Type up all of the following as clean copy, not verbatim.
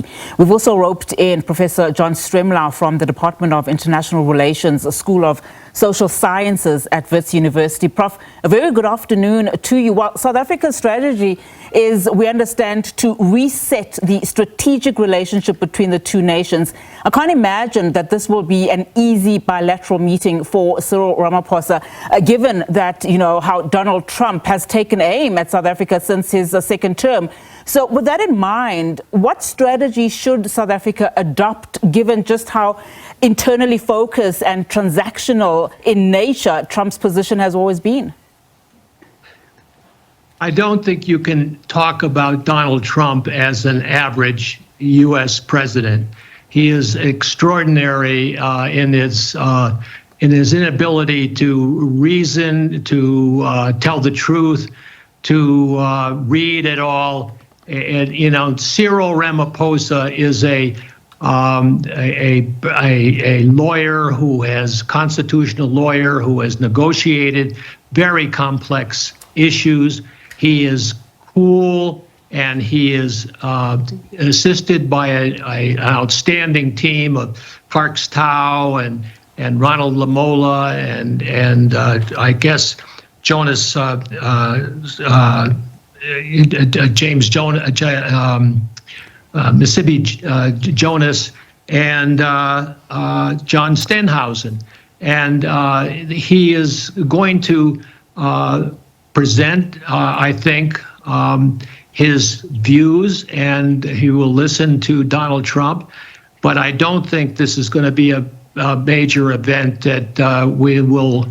SABC. We've also roped in Professor John Stremlau from the Department of International Relations, School of Social Sciences at Wits University. Prof, a very good afternoon to you. Well, South Africa's strategy is, we understand, to reset the strategic relationship between the two nations. I can't imagine that this will be an easy bilateral meeting for Cyril Ramaphosa, given that, how Donald Trump has taken aim at South Africa since his second term. So with that in mind, what strategy should South Africa adopt, given just how internally focused and transactional in nature Trump's position has always been? I don't think you can talk about Donald Trump as an average U.S. president. He is extraordinary in his inability to reason, to tell the truth, to read at all. And Cyril Ramaphosa is a lawyer who has constitutional lawyer who has negotiated very complex issues. He is cool, and he is assisted by an outstanding team of Parks Tao and Ronald Lamola and I guess Jonas James Jonas, Mississippi Jonas, and John Stenhausen, and he is going to present, I think, his views, and he will listen to Donald Trump. But I don't think this is going to be a major event that we will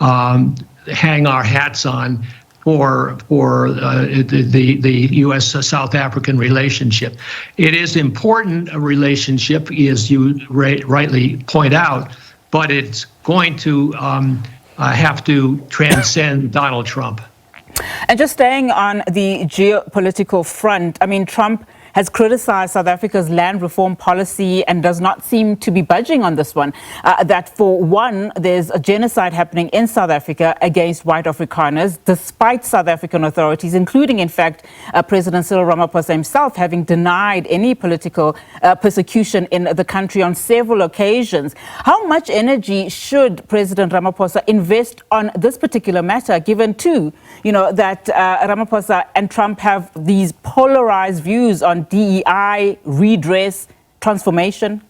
hang our hats on for the U.S.-South African relationship. It is important, a relationship, as you rightly point out, but it's going to have to transcend Donald Trump. And just staying on the geopolitical front, I mean, Trump has criticized South Africa's land reform policy and does not seem to be budging on this one. That, for one, there's a genocide happening in South Africa against white Afrikaners, despite South African authorities, including, in fact, President Cyril Ramaphosa himself, having denied any political persecution in the country on several occasions. How much energy should President Ramaphosa invest on this particular matter, given, too, that Ramaphosa and Trump have these polarized views on DEI, redress, transformation?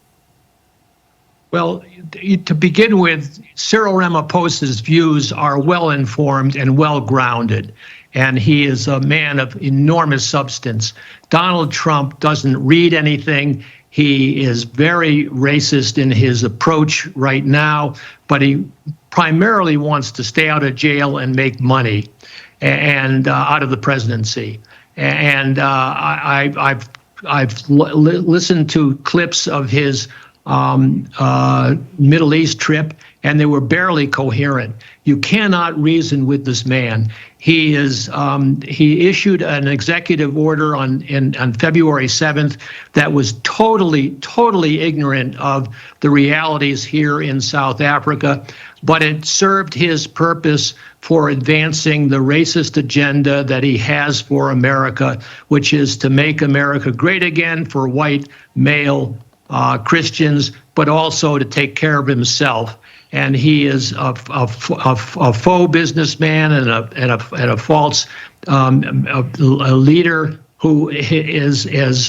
Well, to begin with, Cyril Ramaphosa's views are well-informed and well-grounded, and he is a man of enormous substance. Donald Trump doesn't read anything. He is very racist in his approach right now, but he primarily wants to stay out of jail and make money and out of the presidency. And I've listened to clips of his Middle East trip, and they were barely coherent. You cannot reason with this man. He issued an executive order on February 7th that was totally ignorant of the realities here in South Africa, but it served his purpose for advancing the racist agenda that he has for America, which is to make America great again for white male Christians, but also to take care of himself. And he is a faux businessman and a false a leader who has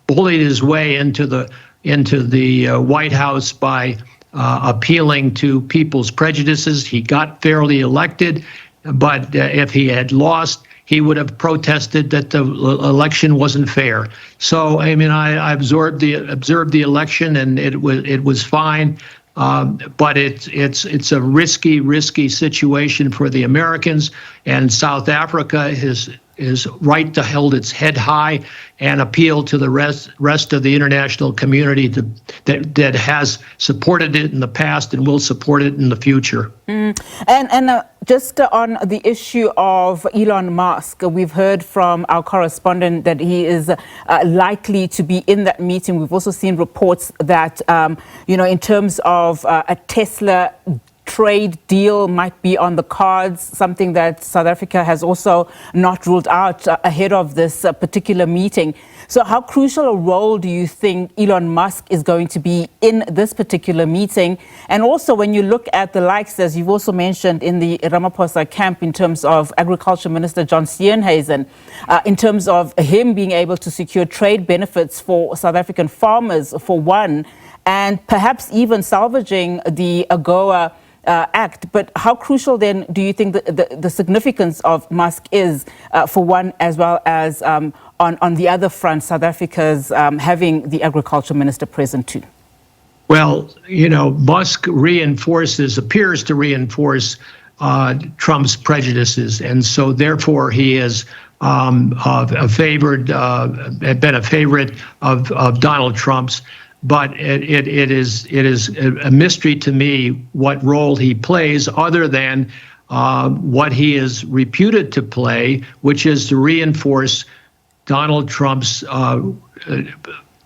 bullied his way into the White House by appealing to people's prejudices. He got fairly elected, but if he had lost, he would have protested that the election wasn't fair. So, I mean, I observed the election, and it was fine. But it's a risky situation for the Americans, and South Africa is right to hold its head high and appeal to the rest of the international community that has supported it in the past and will support it in the future. And just on the issue of Elon Musk, we've heard from our correspondent that he is likely to be in that meeting. We've also seen reports that, in terms of a Tesla trade deal might be on the cards, something that South Africa has also not ruled out ahead of this particular meeting. So how crucial a role do you think Elon Musk is going to be in this particular meeting? And also when you look at the likes, as you've also mentioned, in the Ramaphosa camp in terms of Agriculture Minister John Stremlau, in terms of him being able to secure trade benefits for South African farmers, for one, and perhaps even salvaging the AGOA Act. But how crucial then do you think the significance of Musk is, for one, as well as on the other front, South Africa's having the agriculture minister present too? Well, Musk appears to reinforce Trump's prejudices, and so therefore he is been a favorite of Donald Trump's. But it is a mystery to me what role he plays, other than what he is reputed to play, which is to reinforce Donald Trump's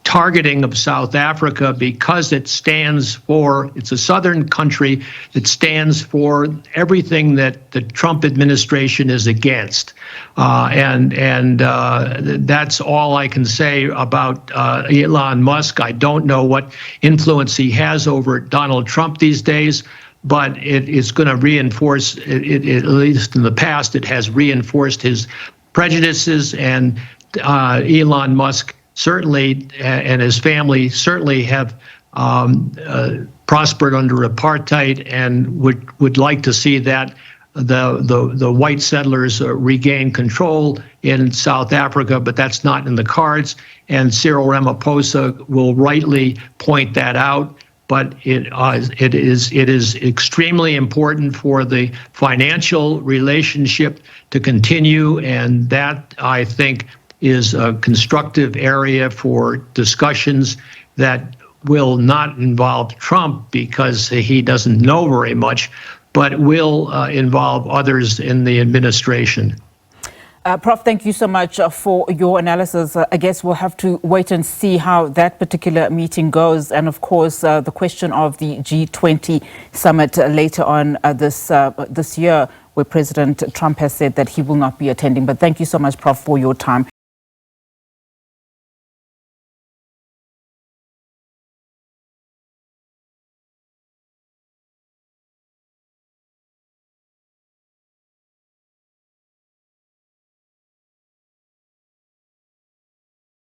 targeting of South Africa, because it's a southern country that stands for everything that the Trump administration is against. And that's all I can say about Elon Musk. I don't know what influence he has over Donald Trump these days, but it is going to reinforce, at least in the past, it has reinforced his prejudices. And Elon Musk certainly, and his family certainly, have prospered under apartheid, and would like to see that the white settlers regain control in South Africa, but that's not in the cards. And Cyril Ramaphosa will rightly point that out. But it is extremely important for the financial relationship to continue, and that, I think, is a constructive area for discussions that will not involve Trump, because he doesn't know very much, but will involve others in the administration. Prof, thank you so much for your analysis. I guess we'll have to wait and see how that particular meeting goes. And of course, the question of the G20 summit later on this year, where President Trump has said that he will not be attending. But thank you so much, Prof, for your time.